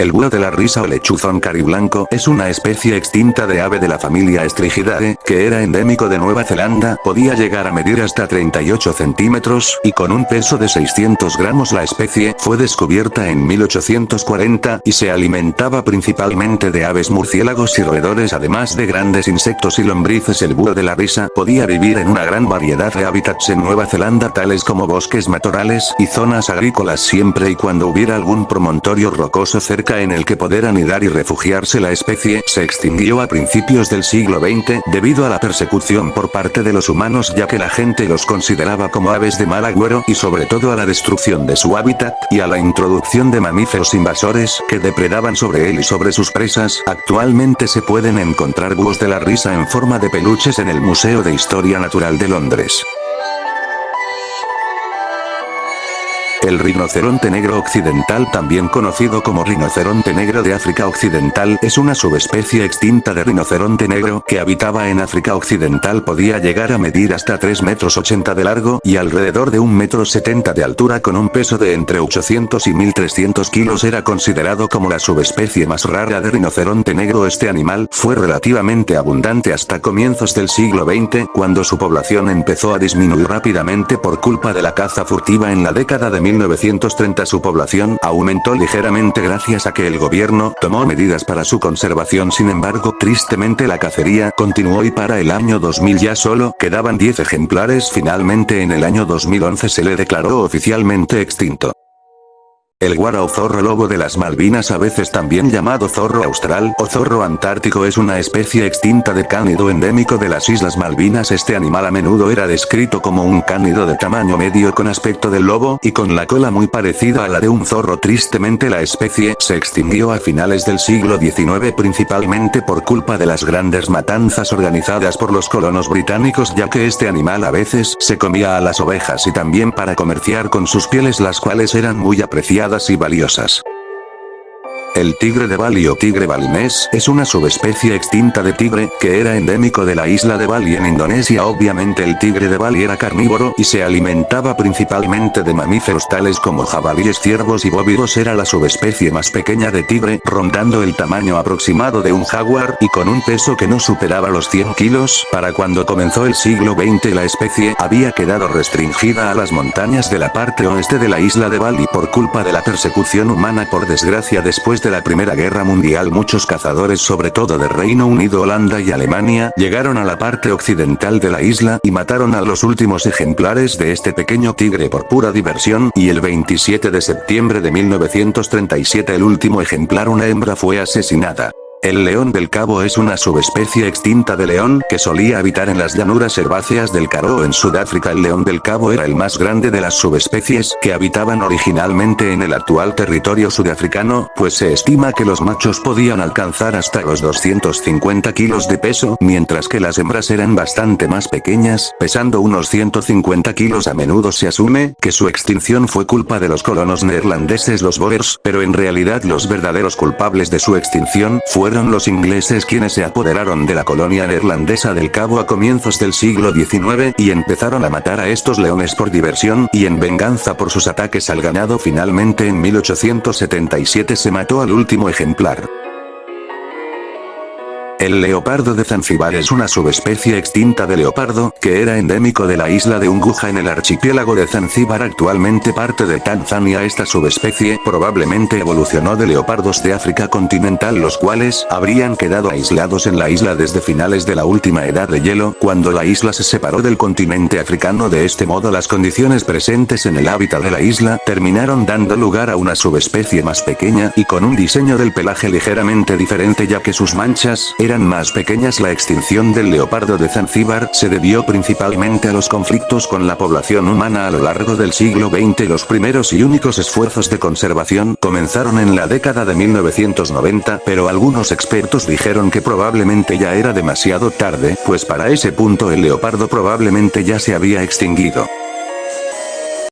El búho de la risa o lechuzón cariblanco es una especie extinta de ave de la familia Estrigidae, que era endémico de Nueva Zelanda, podía llegar a medir hasta 38 centímetros, y con un peso de 600 gramos. La especie fue descubierta en 1840, y se alimentaba principalmente de aves, murciélagos y roedores, además de grandes insectos y lombrices. El búho de la risa podía vivir en una gran variedad de hábitats en Nueva Zelanda, tales como bosques, matorrales y zonas agrícolas, siempre y cuando hubiera algún promontorio rocoso cerca en el que poder anidar y refugiarse. La especie se extinguió a principios del siglo XX, debido a la persecución por parte de los humanos, ya que la gente los consideraba como aves de mal agüero, y sobre todo a la destrucción de su hábitat, y a la introducción de mamíferos invasores, que depredaban sobre él y sobre sus presas. Actualmente se pueden encontrar búhos de la risa en forma de peluches en el Museo de Historia Natural de Londres. El rinoceronte negro occidental, también conocido como rinoceronte negro de África Occidental, es una subespecie extinta de rinoceronte negro que habitaba en África Occidental. Podía llegar a medir hasta 3,80 metros de largo y alrededor de 1,70 metros de altura, con un peso de entre 800 y 1.300 kilos. Era considerado como la subespecie más rara de rinoceronte negro. Este animal fue relativamente abundante hasta comienzos del siglo XX, cuando su población empezó a disminuir rápidamente por culpa de la caza furtiva. En la década de 1930 su población aumentó ligeramente gracias a que el gobierno tomó medidas para su conservación. Sin embargo, tristemente la cacería continuó y para el año 2000 ya solo quedaban 10 ejemplares. Finalmente en el año 2011 se le declaró oficialmente extinto. El guara o zorro lobo de las Malvinas, a veces también llamado zorro austral o zorro antártico, es una especie extinta de cánido endémico de las Islas Malvinas. Este animal a menudo era descrito como un cánido de tamaño medio con aspecto de lobo y con la cola muy parecida a la de un zorro. Tristemente la especie se extinguió a finales del siglo XIX, principalmente por culpa de las grandes matanzas organizadas por los colonos británicos, ya que este animal a veces se comía a las ovejas y también para comerciar con sus pieles, las cuales eran muy apreciadas y valiosas. El tigre de Bali o tigre balinés es una subespecie extinta de tigre, que era endémico de la isla de Bali en Indonesia. Obviamente el tigre de Bali era carnívoro y se alimentaba principalmente de mamíferos tales como jabalíes, ciervos y bóvidos. Era la subespecie más pequeña de tigre, rondando el tamaño aproximado de un jaguar, y con un peso que no superaba los 100 kilos. Para cuando comenzó el siglo XX la especie había quedado restringida a las montañas de la parte oeste de la isla de Bali por culpa de la persecución humana. Por desgracia, después de la Primera Guerra Mundial, muchos cazadores, sobre todo de Reino Unido, Holanda y Alemania, llegaron a la parte occidental de la isla y mataron a los últimos ejemplares de este pequeño tigre por pura diversión, y el 27 de septiembre de 1937 el último ejemplar, una hembra, fue asesinada. El león del Cabo es una subespecie extinta de león que solía habitar en las llanuras herbáceas del Karoo en Sudáfrica. El león del Cabo era el más grande de las subespecies que habitaban originalmente en el actual territorio sudafricano, pues se estima que los machos podían alcanzar hasta los 250 kilos de peso, mientras que las hembras eran bastante más pequeñas, pesando unos 150 kilos. A menudo se asume que su extinción fue culpa de los colonos neerlandeses, los Boers, pero en realidad los verdaderos culpables de su extinción fueron los ingleses, quienes se apoderaron de la colonia neerlandesa del Cabo a comienzos del siglo XIX y empezaron a matar a estos leones por diversión y en venganza por sus ataques al ganado. Finalmente en 1877 se mató al último ejemplar. El leopardo de Zanzíbar es una subespecie extinta de leopardo, que era endémico de la isla de Unguja en el archipiélago de Zanzíbar, actualmente parte de Tanzania. Esta subespecie probablemente evolucionó de leopardos de África continental, los cuales habrían quedado aislados en la isla desde finales de la última edad de hielo, cuando la isla se separó del continente africano. De este modo, las condiciones presentes en el hábitat de la isla terminaron dando lugar a una subespecie más pequeña y con un diseño del pelaje ligeramente diferente, ya que sus manchas eran eran más pequeñas. La extinción del leopardo de Zanzíbar se debió principalmente a los conflictos con la población humana a lo largo del siglo XX. Los primeros y únicos esfuerzos de conservación comenzaron en la década de 1990, pero algunos expertos dijeron que probablemente ya era demasiado tarde, pues para ese punto el leopardo probablemente ya se había extinguido.